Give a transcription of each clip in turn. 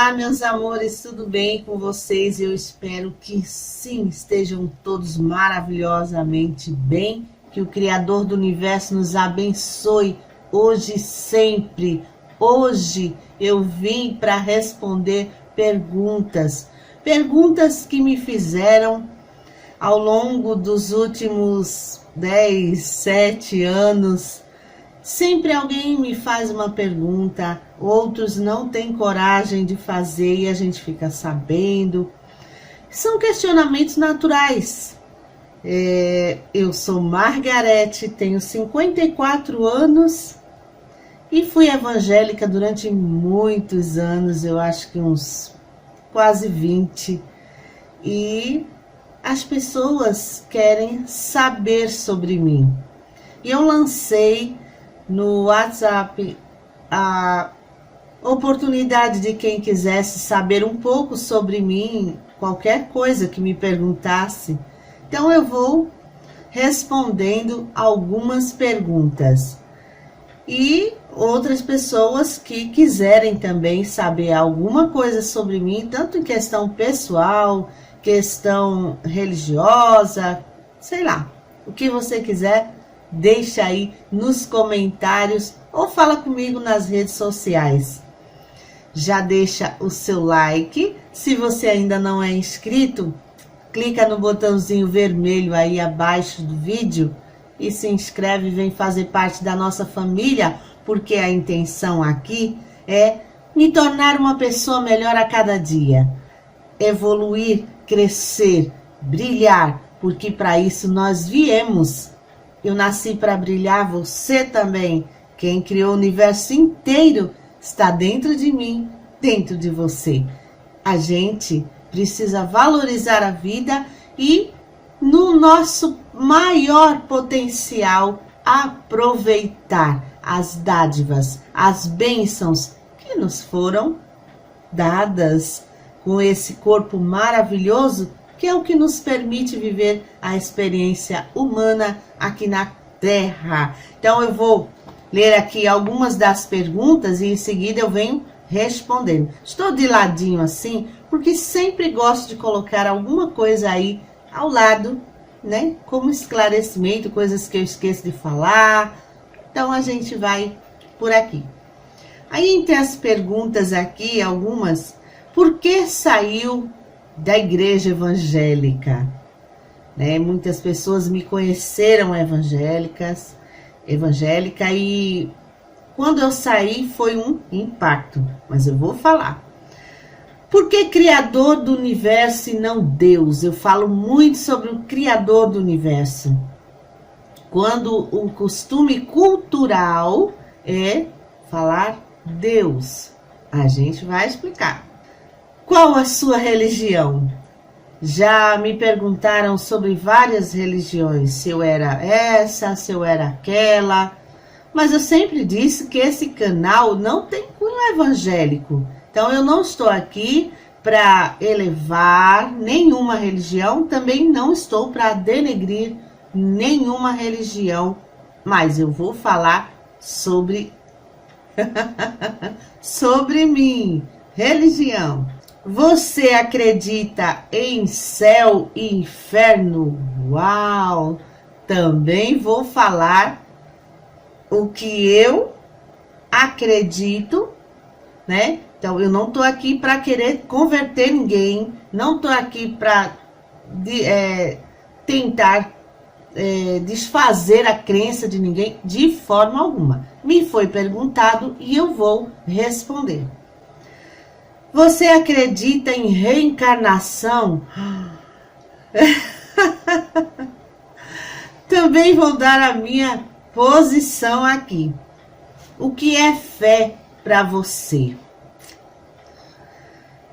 Olá, meus amores, tudo bem com vocês? Eu espero que sim, estejam todos maravilhosamente bem, que o Criador do Universo nos abençoe hoje e sempre. Hoje eu vim para responder perguntas que me fizeram ao longo dos últimos 10, 7 anos. Sempre alguém me faz uma pergunta, outros não têm coragem de fazer e a gente fica sabendo. São questionamentos naturais. Eu sou Margarete, tenho 54 anos e fui evangélica durante muitos anos, eu acho que uns quase 20. E as pessoas querem saber sobre mim. E eu lancei no WhatsApp a oportunidade de quem quisesse saber um pouco sobre mim, qualquer coisa que me perguntasse. Então eu vou respondendo algumas perguntas. E outras pessoas que quiserem também saber alguma coisa sobre mim, tanto em questão pessoal, questão religiosa, sei lá, o que você quiser, deixa aí nos comentários ou fala comigo nas redes sociais. Já deixa o seu like. Se você ainda não é inscrito, clica no botãozinho vermelho aí abaixo do vídeo e se inscreve e vem fazer parte da nossa família, porque a intenção aqui é me tornar uma pessoa melhor a cada dia. Evoluir, crescer, brilhar, porque para isso nós viemos. Eu nasci para brilhar, você também. Quem criou o universo inteiro está dentro de mim, dentro de você. A gente precisa valorizar a vida e, no nosso maior potencial, aproveitar as dádivas, as bênçãos que nos foram dadas com esse corpo maravilhoso, que é o que nos permite viver a experiência humana aqui na Terra. Então eu vou ler aqui algumas das perguntas e em seguida eu venho respondendo. Estou de ladinho assim, porque sempre gosto de colocar alguma coisa aí ao lado, né? Como esclarecimento, coisas que eu esqueço de falar. Então a gente vai por aqui. Aí entre as perguntas aqui, algumas, por que saiu da igreja evangélica? Né? Muitas pessoas me conheceram evangélica e quando eu saí foi um impacto, mas eu vou falar. Por que Criador do Universo e não Deus? Eu falo muito sobre o Criador do Universo. Quando o costume cultural é falar Deus, a gente vai explicar. Qual a sua religião? Já me perguntaram sobre várias religiões, se eu era essa, se eu era aquela, mas eu sempre disse que esse canal não tem cunho evangélico. Então eu não estou aqui para elevar nenhuma religião, também não estou para denegrir nenhuma religião, mas eu vou falar sobre sobre mim, religião. Você acredita em céu e inferno? Uau! Também vou falar o que eu acredito, né? Então, eu não estou aqui para querer converter ninguém, não estou aqui para tentar desfazer a crença de ninguém, de forma alguma. Me foi perguntado e eu vou responder. Você acredita em reencarnação? Também vou dar a minha posição aqui. O que é fé para você?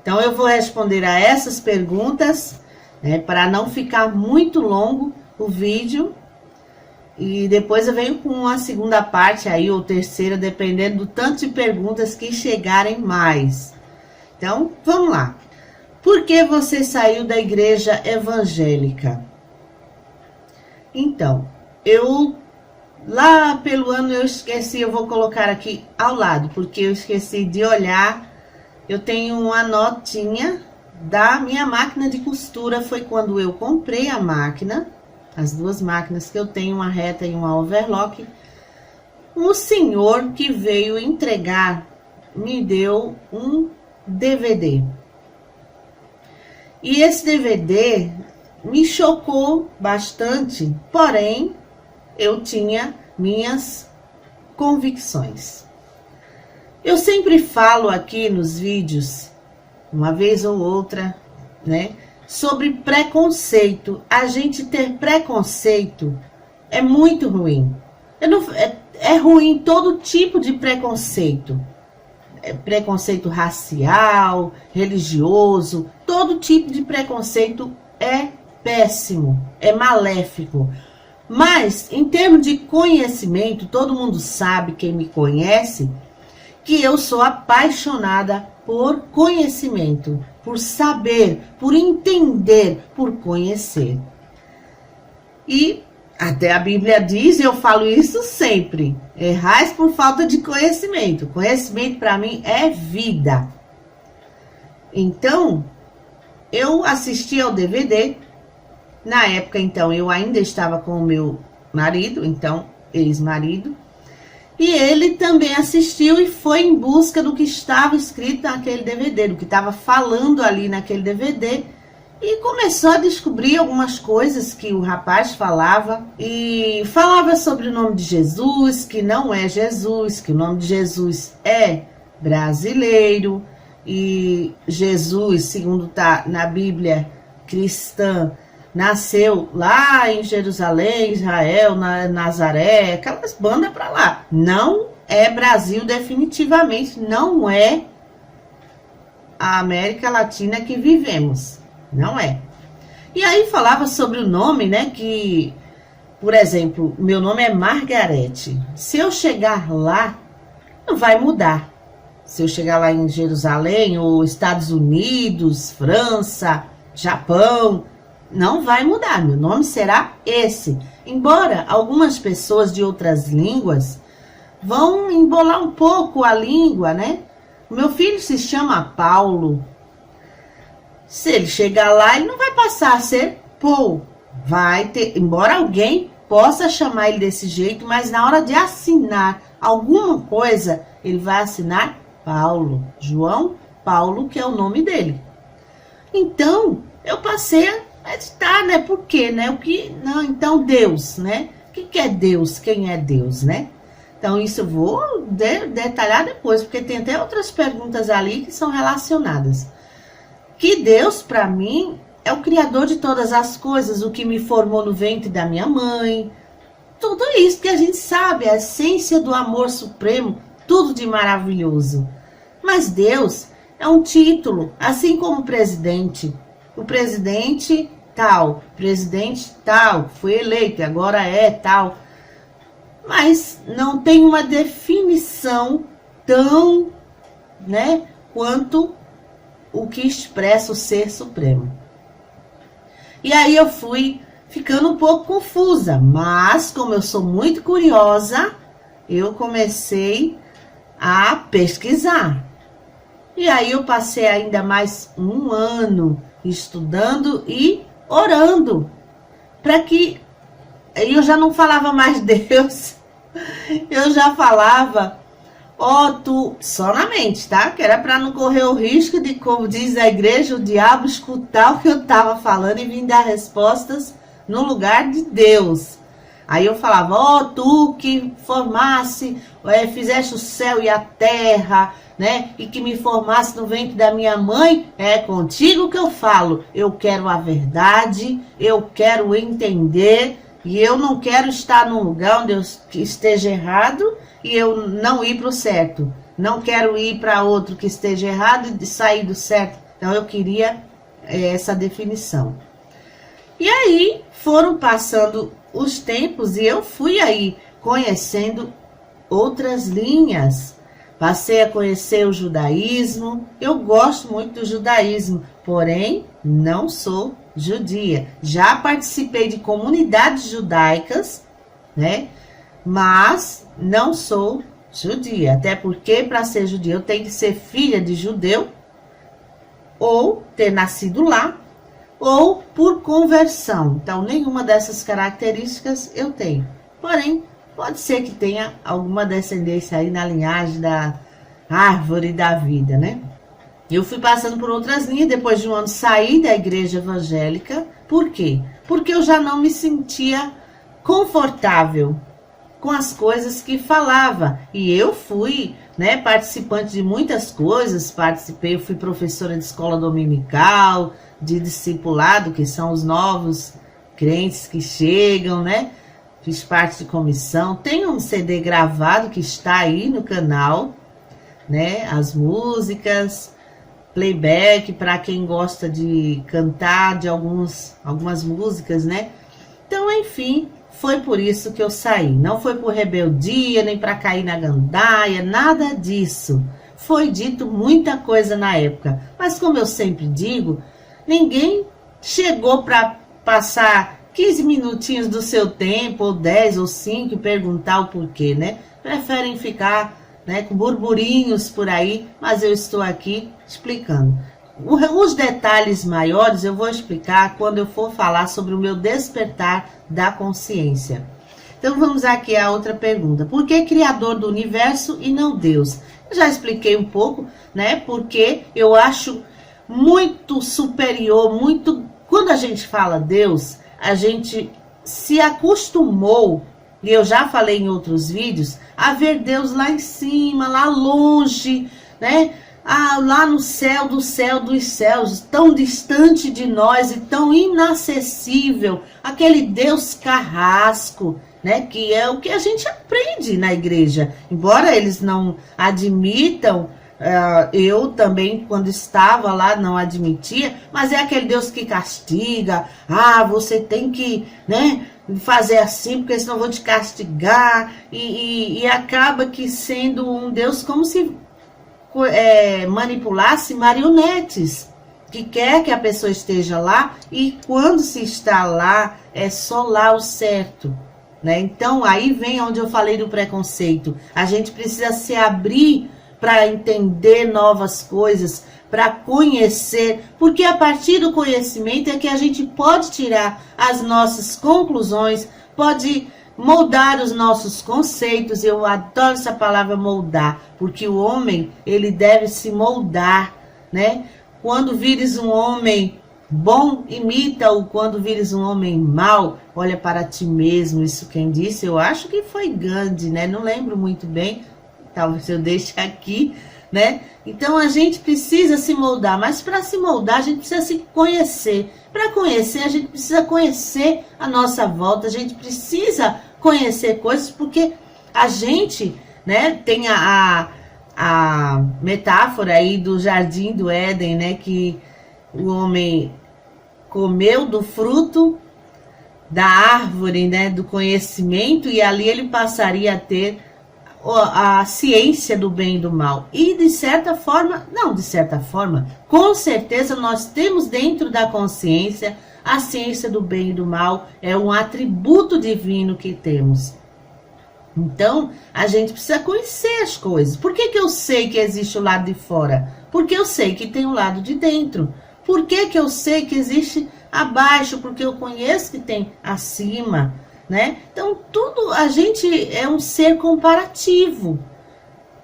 Então eu vou responder a essas perguntas, né, para não ficar muito longo o vídeo. E depois eu venho com uma segunda parte aí, ou terceira, dependendo do tanto de perguntas que chegarem mais. Então, vamos lá. Por que você saiu da igreja evangélica? Então, lá pelo ano eu esqueci, eu vou colocar aqui ao lado, porque eu esqueci de olhar eu tenho uma notinha da minha máquina de costura. Foi quando eu comprei a máquina, as duas máquinas que eu tenho, uma reta e uma overlock. Um senhor que veio entregar me deu um DVD. E esse DVD me chocou bastante, porém eu tinha minhas convicções. Eu sempre falo aqui nos vídeos, uma vez ou outra, né, sobre preconceito. A gente ter preconceito é muito ruim. É ruim todo tipo de preconceito. Preconceito racial, religioso, todo tipo de preconceito é péssimo, é maléfico. Mas, em termos de conhecimento, todo mundo sabe, quem me conhece, que eu sou apaixonada por conhecimento, por saber, por entender, por conhecer. E até a Bíblia diz, e eu falo isso sempre, errais por falta de conhecimento. Conhecimento para mim é vida. Então, eu assisti ao DVD. Na época, então, eu ainda estava com o meu marido, então, ex-marido. E ele também assistiu e foi em busca do que estava escrito naquele DVD, do que estava falando ali naquele DVD. E começou a descobrir algumas coisas que o rapaz falava. E falava sobre o nome de Jesus, que não é Jesus, que o nome de Jesus é brasileiro. E Jesus, segundo está na Bíblia cristã, nasceu lá em Jerusalém, Israel, Nazaré, aquelas bandas para lá. Não é Brasil definitivamente, não é a América Latina que vivemos. Não é. E aí falava sobre o nome, né, que, por exemplo, meu nome é Margarete. Se eu chegar lá, não vai mudar. Se eu chegar lá em Jerusalém, ou Estados Unidos, França, Japão, não vai mudar. Meu nome será esse. Embora algumas pessoas de outras línguas vão embolar um pouco a língua, né? O meu filho se chama Paulo. Se ele chegar lá, ele não vai passar a ser Paul. Vai ter, embora alguém possa chamar ele desse jeito, mas na hora de assinar alguma coisa, ele vai assinar Paulo. João Paulo, que é o nome dele. Então, eu passei a editar, né? Por quê, né? O que, não, então Deus, né? O que é Deus? Quem é Deus, né? Então, isso eu vou detalhar depois, porque tem até outras perguntas ali que são relacionadas. Que Deus, para mim, é o Criador de todas as coisas, o que me formou no ventre da minha mãe. Tudo isso que a gente sabe, a essência do amor supremo, tudo de maravilhoso. Mas Deus é um título, assim como o presidente. O presidente tal, foi eleito e agora é tal. Mas não tem uma definição tão, né, quanto o que expressa o Ser Supremo. E aí eu fui ficando um pouco confusa, mas como eu sou muito curiosa, eu comecei a pesquisar. E aí eu passei ainda mais um ano estudando e orando, para que eu já não falava mais Deus, eu já falava tu, só na mente, tá? Que era para não correr o risco de, como diz a igreja, o diabo escutar o que eu tava falando e vir dar respostas no lugar de Deus. Aí eu falava, tu que formasse, fizeste o céu e a terra, né? E que me formasse no ventre da minha mãe, é contigo que eu falo. Eu quero a verdade, eu quero entender, e eu não quero estar num lugar onde eu esteja errado e eu não ir para o certo. Não quero ir para outro que esteja errado e sair do certo. Então eu queria essa definição. E aí foram passando os tempos e eu fui aí conhecendo outras linhas. Passei a conhecer o judaísmo. Eu gosto muito do judaísmo, porém não sou judia. Já participei de comunidades judaicas, né? Mas não sou judia. Até porque para ser judia eu tenho que ser filha de judeu ou ter nascido lá, ou por conversão. Então, nenhuma dessas características eu tenho. Porém, pode ser que tenha alguma descendência aí na linhagem da árvore da vida, né? Eu fui passando por outras linhas, depois de um ano saí da igreja evangélica. Por quê? Porque eu já não me sentia confortável com as coisas que falava. E eu fui, né, participante de muitas coisas, eu fui professora de escola dominical, de discipulado, que são os novos crentes que chegam, né? Fiz parte de comissão, tenho um CD gravado que está aí no canal, né? As músicas, playback para quem gosta de cantar de algumas músicas, né? Então, enfim, foi por isso que eu saí. Não foi por rebeldia, nem para cair na gandaia, nada disso. Foi dito muita coisa na época, mas como eu sempre digo, ninguém chegou para passar 15 minutinhos do seu tempo, ou 10 ou 5, e perguntar o porquê, né? Preferem ficar, né, com burburinhos por aí, mas eu estou aqui explicando. Os detalhes maiores eu vou explicar quando eu for falar sobre o meu despertar da consciência. Então vamos aqui a outra pergunta. Por que Criador do universo e não Deus? Eu já expliquei um pouco, né? Porque eu acho muito superior, muito... Quando a gente fala Deus, a gente se acostumou, e eu já falei em outros vídeos, a ver Deus lá em cima, lá longe, né? Lá no céu dos céus, tão distante de nós e tão inacessível, aquele Deus carrasco, né? Que é o que a gente aprende na igreja. Embora eles não admitam, eu também, quando estava lá, não admitia, mas é aquele Deus que castiga. Você tem que, né, fazer assim, porque senão eu vou te castigar. E acaba que sendo um Deus como se manipulasse marionetes, que quer que a pessoa esteja lá, e quando se está lá, é só lá o certo, né? Então, aí vem onde eu falei do preconceito. A gente precisa se abrir para entender novas coisas, para conhecer, porque a partir do conhecimento é que a gente pode tirar as nossas conclusões, pode moldar os nossos conceitos. Eu adoro essa palavra moldar, porque o homem, ele deve se moldar, né? Quando vires um homem bom, imita-o. Quando vires um homem mau, olha para ti mesmo. Isso quem disse, eu acho que foi Gandhi, né? Não lembro muito bem, talvez eu deixe aqui, né? Então a gente precisa se moldar, mas para se moldar a gente precisa se conhecer. Para conhecer, a gente precisa conhecer a nossa volta, a gente precisa conhecer coisas, porque a gente, né, tem a metáfora aí do jardim do Éden, né, que o homem comeu do fruto da árvore, né, do conhecimento, e ali ele passaria a ter a ciência do bem e do mal. E de certa forma, com certeza nós temos dentro da consciência a ciência do bem e do mal, é um atributo divino que temos. Então, a gente precisa conhecer as coisas. Por que eu sei que existe o lado de fora? Porque eu sei que tem o lado de dentro. Por que eu sei que existe abaixo? Porque eu conheço que tem acima, né? Então, tudo, a gente é um ser comparativo.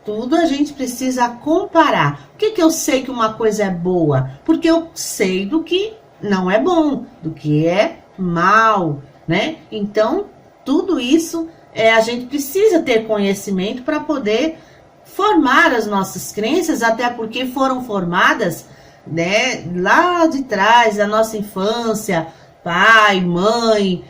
Tudo a gente precisa comparar. Por que eu sei que uma coisa é boa? Porque eu sei do que não é bom, do que é mal, né? Então, tudo isso a gente precisa ter conhecimento para poder formar as nossas crenças, até porque foram formadas, né, lá de trás, da nossa infância, pai, mãe,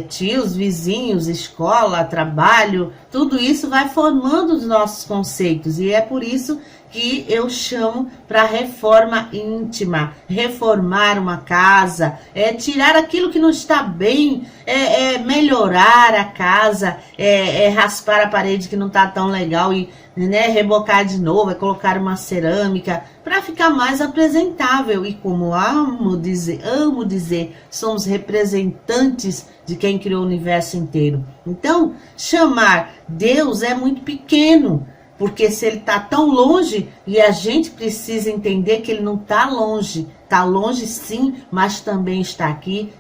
tios, vizinhos, escola, trabalho, tudo isso vai formando os nossos conceitos, e é por isso que eu chamo para reforma íntima, reformar uma casa, tirar aquilo que não está bem, melhorar a casa, raspar a parede que não está tão legal e, né, rebocar de novo, colocar uma cerâmica para ficar mais apresentável. E como amo dizer, somos representantes de quem criou o universo inteiro. Então, chamar Deus é muito pequeno. Porque se ele está tão longe, e a gente precisa entender que ele não está longe. Está longe sim, mas também está aqui,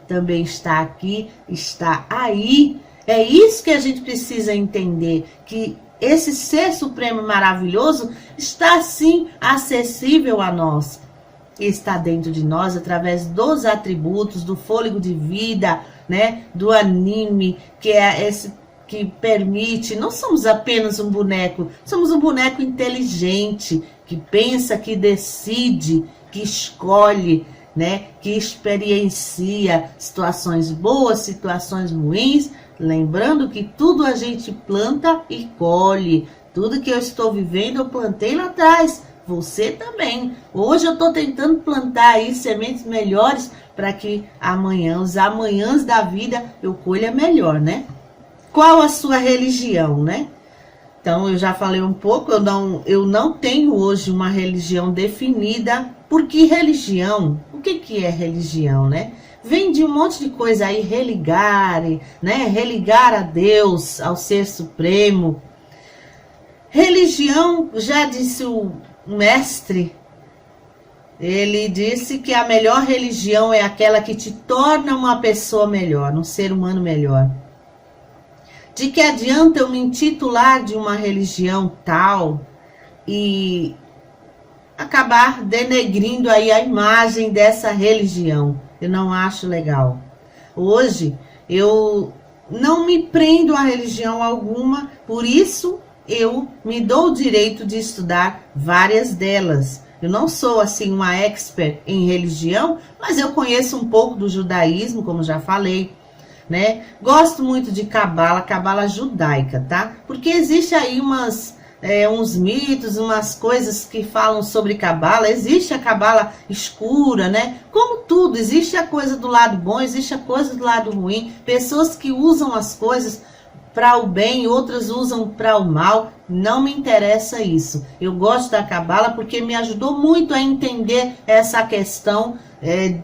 está aí. É isso que a gente precisa entender, que esse ser supremo maravilhoso está sim acessível a nós. Está dentro de nós através dos atributos, do fôlego de vida, né, do anime, que é esse que permite. Não somos apenas um boneco, somos um boneco inteligente, que pensa, que decide, que escolhe, né, que experiencia situações boas, situações ruins, lembrando que tudo a gente planta e colhe. Tudo que eu estou vivendo eu plantei lá atrás. Você também. Hoje eu estou tentando plantar aí sementes melhores para que amanhã, os amanhãs da vida, eu colha melhor, né? Qual a sua religião, né? Então, eu já falei um pouco, eu não tenho hoje uma religião definida. Porque religião, o que é religião, né? Vem de um monte de coisa aí, religar, né? Religar a Deus, ao Ser Supremo. Religião, já disse o mestre, ele disse que a melhor religião é aquela que te torna uma pessoa melhor, um ser humano melhor. De que adianta eu me intitular de uma religião tal e acabar denegrindo aí a imagem dessa religião? Eu não acho legal. Hoje eu não me prendo a religião alguma, por isso eu me dou o direito de estudar várias delas. Eu não sou assim uma expert em religião, mas eu conheço um pouco do judaísmo, como já falei, né? Gosto muito de cabala judaica, tá? Porque existe aí uns mitos, umas coisas que falam sobre cabala. Existe a cabala escura, né? Como tudo, existe a coisa do lado bom, existe a coisa do lado ruim. Pessoas que usam as coisas para o bem, outras usam para o mal. Não me interessa isso. Eu gosto da cabala porque me ajudou muito a entender essa questão,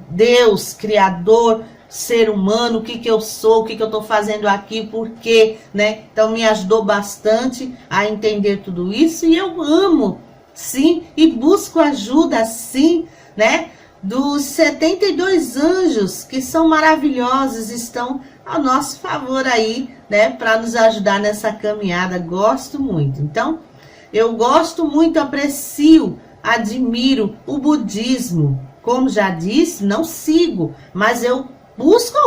Deus, Criador, ser humano, o que eu sou, o que eu estou fazendo aqui, por quê, né? Então me ajudou bastante a entender tudo isso, e eu amo, sim, e busco ajuda, sim, né? Dos 72 anjos, que são maravilhosos, estão ao nosso favor aí, né? Para nos ajudar nessa caminhada. Gosto muito. Então, eu gosto muito, aprecio, admiro o budismo. Como já disse, não sigo, mas eu busco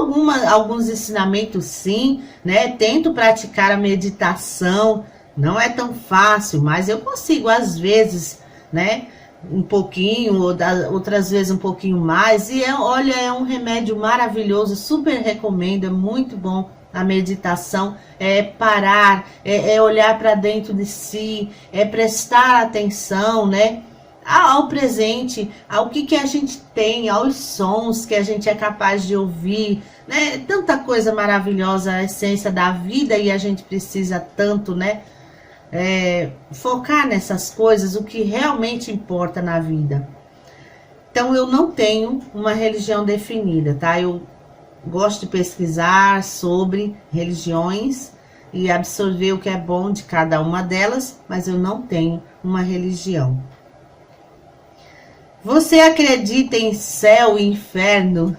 alguns ensinamentos, sim, né? Tento praticar a meditação. Não é tão fácil, mas eu consigo às vezes, né? Um pouquinho, outras vezes um pouquinho mais. E olha, é um remédio maravilhoso, super recomendo, é muito bom a meditação. É parar, é olhar para dentro de si, é prestar atenção, né? Ao presente, ao que a gente tem, aos sons que a gente é capaz de ouvir, né? Tanta coisa maravilhosa, a essência da vida, e a gente precisa tanto, né? Focar nessas coisas, o que realmente importa na vida. Então, eu não tenho uma religião definida, tá? Eu gosto de pesquisar sobre religiões e absorver o que é bom de cada uma delas, mas eu não tenho uma religião. Você acredita em céu e inferno?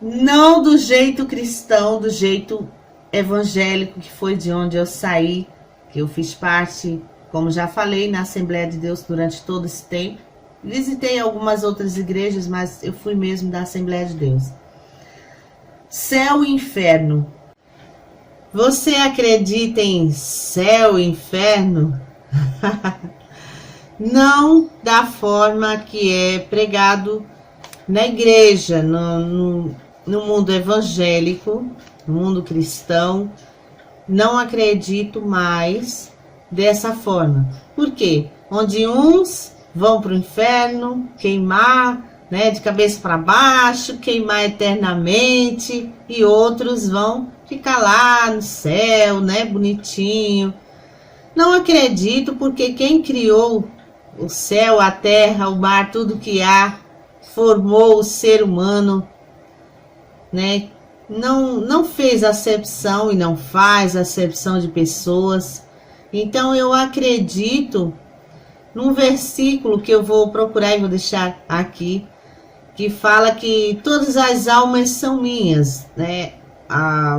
Não do jeito cristão, do jeito evangélico, que foi de onde eu saí, que eu fiz parte, como já falei, na Assembleia de Deus durante todo esse tempo. Visitei algumas outras igrejas, mas eu fui mesmo da Assembleia de Deus. Céu e inferno. Você acredita em céu e inferno? Não da forma que é pregado na igreja, no mundo evangélico, no mundo cristão. Não acredito mais dessa forma. Por quê? Onde uns vão para o inferno, queimar, né, de cabeça para baixo, queimar eternamente, e outros vão ficar lá no céu, né, bonitinho. Não acredito, porque quem criou o céu, a terra, o mar, tudo que há, formou o ser humano, né? não fez acepção e não faz acepção de pessoas. Então eu acredito num versículo que eu vou procurar e vou deixar aqui, que fala que todas as almas são minhas, né?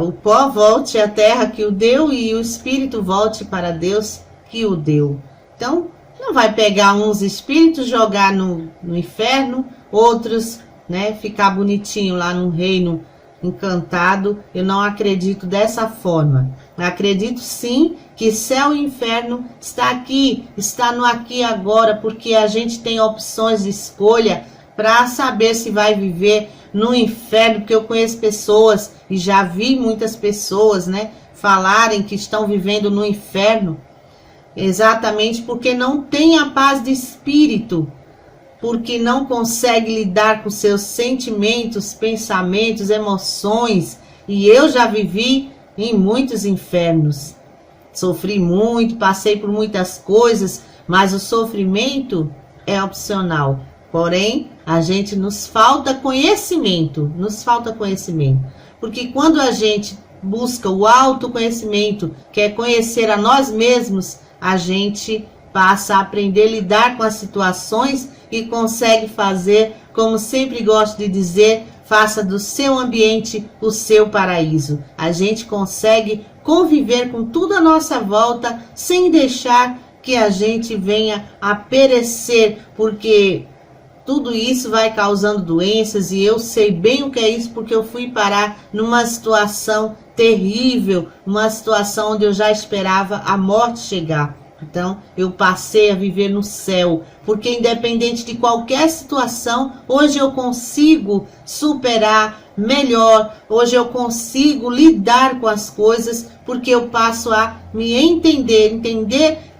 O pó volte à terra que o deu e o espírito volte para Deus que o deu. Então, não vai pegar uns espíritos, jogar no inferno, outros, né, ficar bonitinho lá no reino encantado. Eu não acredito dessa forma. Eu acredito sim que céu e inferno está aqui, está no aqui e agora, porque a gente tem opções de escolha para saber se vai viver no inferno, porque eu conheço pessoas e já vi muitas pessoas, né, falarem que estão vivendo no inferno, exatamente porque não tem a paz de espírito, porque não consegue lidar com seus sentimentos, pensamentos, emoções. E eu já vivi em muitos infernos, sofri muito, passei por muitas coisas, mas o sofrimento é opcional. Porém, a gente nos falta conhecimento, porque quando a gente busca o autoconhecimento, que é conhecer a nós mesmos, a gente passa a aprender a lidar com as situações e consegue fazer, como sempre gosto de dizer, faça do seu ambiente o seu paraíso. A gente consegue conviver com tudo à nossa volta sem deixar que a gente venha a perecer, porque tudo isso vai causando doenças e eu sei bem o que é isso, porque eu fui parar numa situação terrível, uma situação onde eu já esperava a morte chegar. Então, eu passei a viver no céu, porque independente de qualquer situação, hoje eu consigo superar melhor, hoje eu consigo lidar com as coisas, porque eu passo a me entender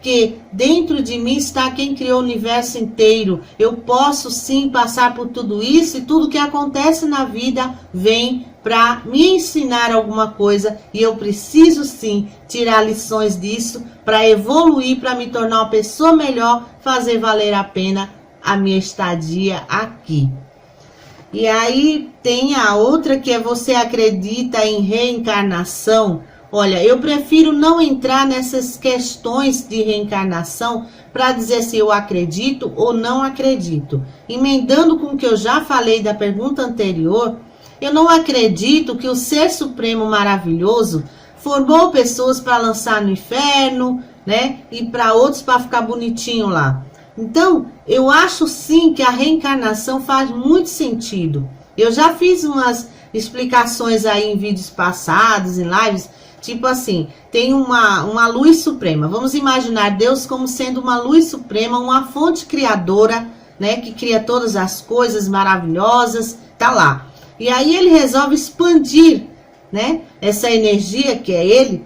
que dentro de mim está quem criou o universo inteiro. Eu posso sim passar por tudo isso e tudo que acontece na vida vem para me ensinar alguma coisa e eu preciso sim tirar lições disso para evoluir, para me tornar uma pessoa melhor, fazer valer a pena a minha estadia aqui. E aí tem a outra que é: você acredita em reencarnação? Olha, eu prefiro não entrar nessas questões de reencarnação para dizer se eu acredito ou não acredito. Emendando com o que eu já falei da pergunta anterior, eu não acredito que o Ser Supremo maravilhoso formou pessoas para lançar no inferno, né? E para outros para ficar bonitinho lá. Então, eu acho sim que a reencarnação faz muito sentido. Eu já fiz umas explicações aí em vídeos passados, em lives. Tipo assim, tem uma luz suprema. Vamos imaginar Deus como sendo uma luz suprema, uma fonte criadora, né? Que cria todas as coisas maravilhosas, tá lá. E aí ele resolve expandir, né? Essa energia que é ele,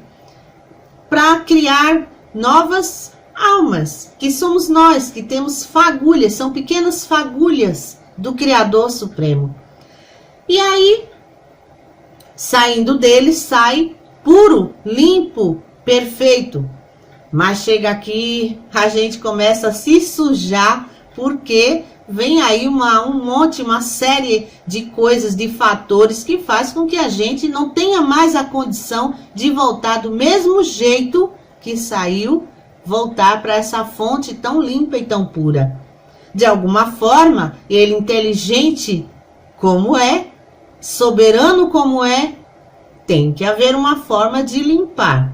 para criar novas almas, que somos nós, que temos fagulhas, são pequenas fagulhas do Criador Supremo. E aí, saindo dele, sai puro, limpo, perfeito. Mas chega aqui, a gente começa a se sujar, porque vem aí uma série de coisas, de fatores que faz com que a gente não tenha mais a condição de voltar do mesmo jeito que saiu, voltar para essa fonte tão limpa e tão pura. De alguma forma, ele, inteligente como é, soberano como é, tem que haver uma forma de limpar.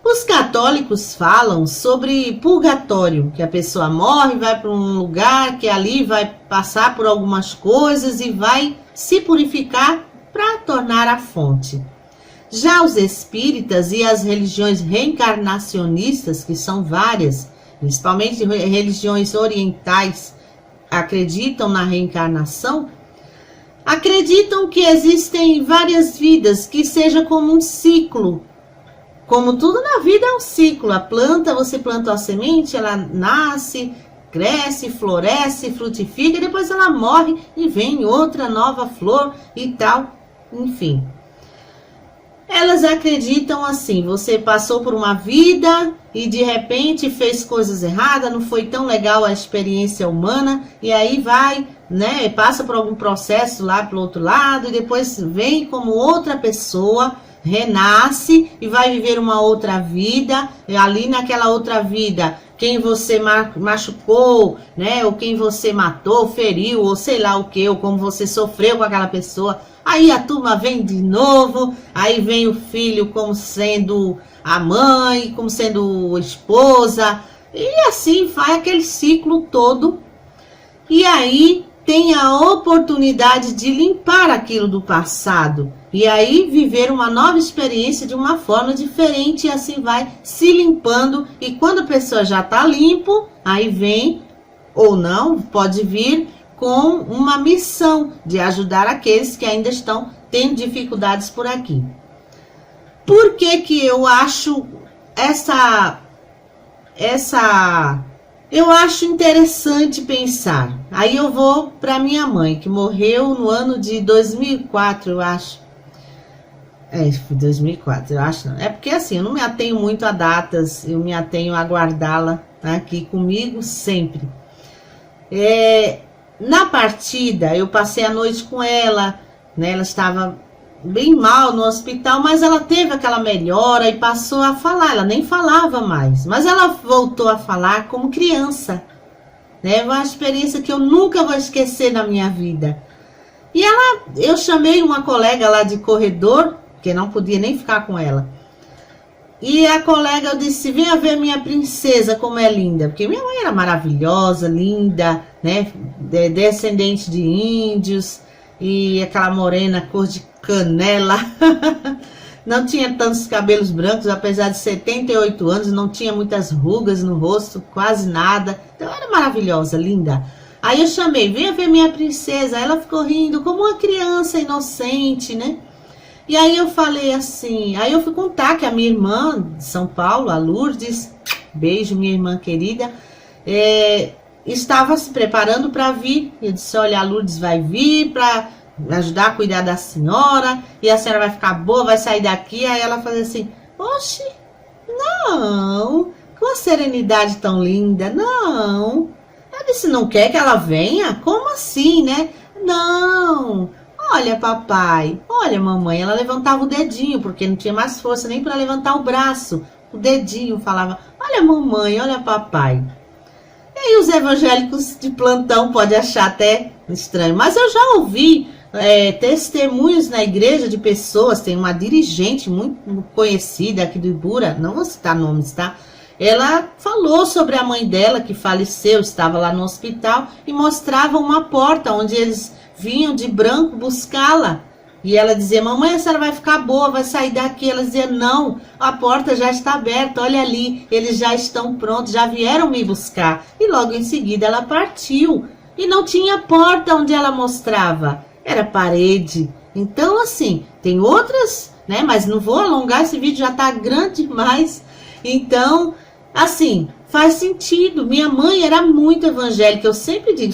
Os católicos falam sobre purgatório, que a pessoa morre, vai para um lugar que ali vai passar por algumas coisas e vai se purificar para tornar a fonte. Já os espíritas e as religiões reencarnacionistas, que são várias, principalmente religiões orientais, acreditam na reencarnação, acreditam que existem várias vidas, que seja como um ciclo. Como tudo na vida é um ciclo. A planta, você planta a semente, ela nasce, cresce, floresce, frutifica, depois ela morre e vem outra nova flor e tal, enfim. Elas acreditam assim: você passou por uma vida e de repente fez coisas erradas, não foi tão legal a experiência humana, e aí vai, né, passa por algum processo lá pro outro lado, e depois vem como outra pessoa, renasce e vai viver uma outra vida, e ali naquela outra vida, quem você machucou, né, ou quem você matou, feriu, ou sei lá o que, ou como você sofreu com aquela pessoa, aí a turma vem de novo, aí vem o filho como sendo a mãe, como sendo esposa, e assim vai aquele ciclo todo, e aí tem a oportunidade de limpar aquilo do passado, e aí viver uma nova experiência de uma forma diferente, e assim vai se limpando, e quando a pessoa já está limpo, aí vem, ou não, pode vir com uma missão de ajudar aqueles que ainda estão tendo dificuldades por aqui. Por que que eu acho eu acho interessante pensar? Aí eu vou para minha mãe, que morreu no ano de 2004, eu acho. Foi 2004, eu acho. Não. É porque assim, eu não me atenho muito a datas, eu me atenho a guardá-la aqui comigo sempre. Na partida, eu passei a noite com ela, né? Ela estava bem mal no hospital, mas ela teve aquela melhora e passou a falar. Ela nem falava mais, mas ela voltou a falar como criança, né? É uma experiência que eu nunca vou esquecer na minha vida. E eu chamei uma colega lá de corredor, que não podia nem ficar com ela. E a colega, eu disse, venha ver minha princesa, como é linda. Porque minha mãe era maravilhosa, linda, né? Descendente de índios. E aquela morena, cor de canela. Não tinha tantos cabelos brancos, apesar de 78 anos. Não tinha muitas rugas no rosto, quase nada. Então era maravilhosa, linda. Aí eu chamei, venha ver minha princesa. Ela ficou rindo como uma criança inocente, né? E aí eu falei assim, aí eu fui contar que a minha irmã de São Paulo, a Lourdes, beijo minha irmã querida, estava se preparando para vir. Eu disse, olha, a Lourdes vai vir para ajudar a cuidar da senhora, e a senhora vai ficar boa, vai sair daqui. Aí ela falou assim, oxe, não, com a serenidade tão linda, não. Eu disse, não quer que ela venha? Como assim, né? Não. Olha, papai, olha, mamãe, ela levantava o dedinho, porque não tinha mais força nem para levantar o braço. O dedinho falava, olha, mamãe, olha, papai. E aí os evangélicos de plantão podem achar até estranho, mas eu já ouvi testemunhos na igreja de pessoas, tem uma dirigente muito conhecida aqui do Ibura, não vou citar nomes, tá? Ela falou sobre a mãe dela que faleceu, estava lá no hospital, e mostrava uma porta onde eles vinham de branco buscá-la. E ela dizia, mamãe, a senhora vai ficar boa, vai sair daqui. Ela dizia, não, a porta já está aberta, olha ali, eles já estão prontos, já vieram me buscar. E logo em seguida ela partiu. E não tinha porta onde ela mostrava, era parede. Então, assim, tem outras, né? Mas não vou alongar, esse vídeo já está grande demais. Então, assim, faz sentido. Minha mãe era muito evangélica, eu sempre digo,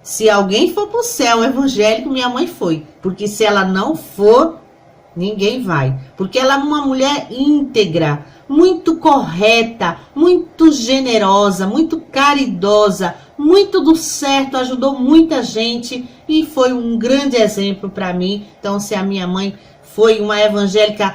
se alguém for para o céu evangélico, minha mãe foi. Porque se ela não for, ninguém vai. Porque ela é uma mulher íntegra, muito correta, muito generosa, muito caridosa, muito do certo, ajudou muita gente e foi um grande exemplo para mim. Então, se a minha mãe foi uma evangélica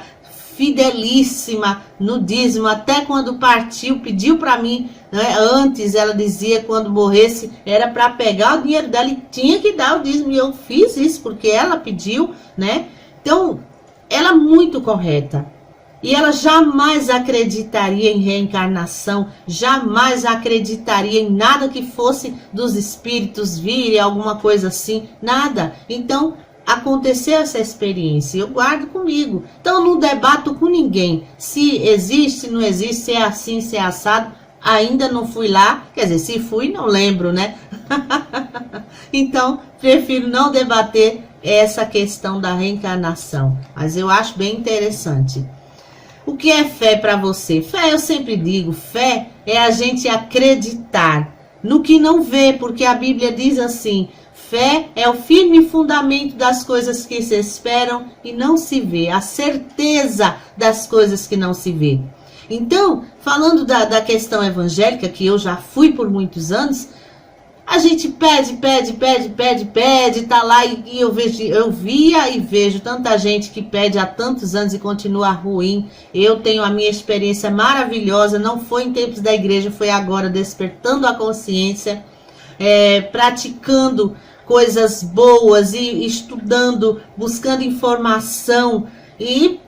fidelíssima no dízimo, até quando partiu, pediu para mim, né? Antes ela dizia, quando morresse, era para pegar o dinheiro dela e tinha que dar o dízimo, e eu fiz isso porque ela pediu, né? Então, ela é muito correta, e ela jamais acreditaria em reencarnação, jamais acreditaria em nada que fosse dos espíritos virem, alguma coisa assim, nada. Então, aconteceu essa experiência, eu guardo comigo. Então, eu não debato com ninguém se existe, se não existe, se é assim, se é assado. Ainda não fui lá, quer dizer, se fui, não lembro, né? Então, prefiro não debater essa questão da reencarnação, mas eu acho bem interessante. O que é fé para você? Fé, eu sempre digo, fé é a gente acreditar no que não vê, porque a Bíblia diz assim, fé é o firme fundamento das coisas que se esperam e não se vê, a certeza das coisas que não se vê. Então, falando da questão evangélica, que eu já fui por muitos anos, A gente pede, tá lá e eu via e vejo tanta gente que pede há tantos anos e continua ruim. Eu tenho a minha experiência maravilhosa, não foi em tempos da igreja, foi agora, despertando a consciência, praticando coisas boas e estudando, buscando informação e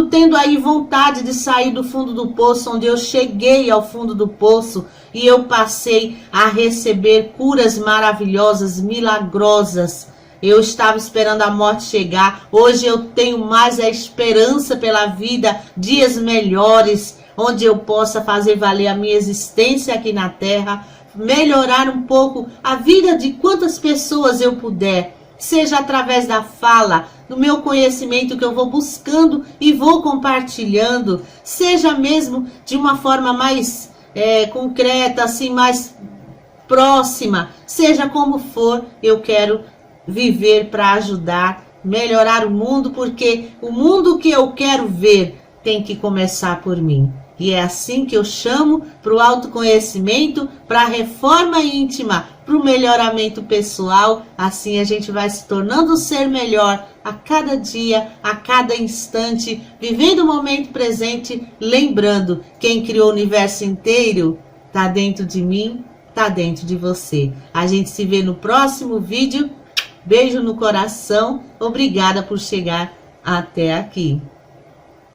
tendo aí vontade de sair do fundo do poço, onde eu cheguei ao fundo do poço e eu passei a receber curas maravilhosas, milagrosas. Eu estava esperando a morte chegar, hoje eu tenho mais a esperança pela vida, dias melhores, onde eu possa fazer valer a minha existência aqui na terra, melhorar um pouco a vida de quantas pessoas eu puder, seja através da fala, do meu conhecimento que eu vou buscando e vou compartilhando, seja mesmo de uma forma mais concreta, assim, mais próxima, seja como for, eu quero viver para ajudar, melhorar o mundo, porque o mundo que eu quero ver tem que começar por mim. E é assim que eu chamo para o autoconhecimento, para a reforma íntima, para o melhoramento pessoal. Assim a gente vai se tornando um ser melhor a cada dia, a cada instante, vivendo o momento presente, lembrando, quem criou o universo inteiro está dentro de mim, está dentro de você. A gente se vê no próximo vídeo. Beijo no coração. Obrigada por chegar até aqui.